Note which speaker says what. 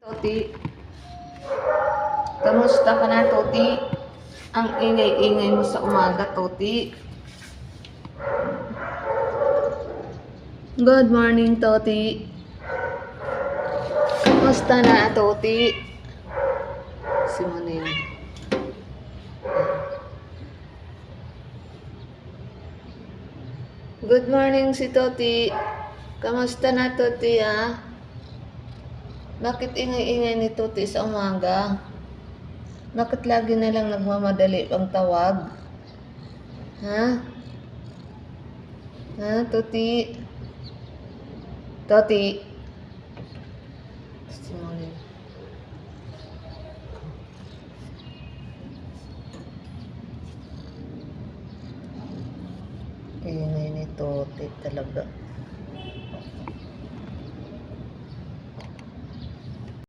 Speaker 1: Toti, kamusta ka na, Toti? Ang ingay-ingay mo sa umaga, Toti. Good morning, Toti. Kamusta na, Toti? Simone yun. Good morning si Toti. Kamusta na, Toti, ah? Bakit ingay-ingay ni Toti sa umaga? Bakit lagi na lang nagmamadali ang tawag? Ha? Ha, Toti? Toti? Simone. Ingay ni Toti talaga.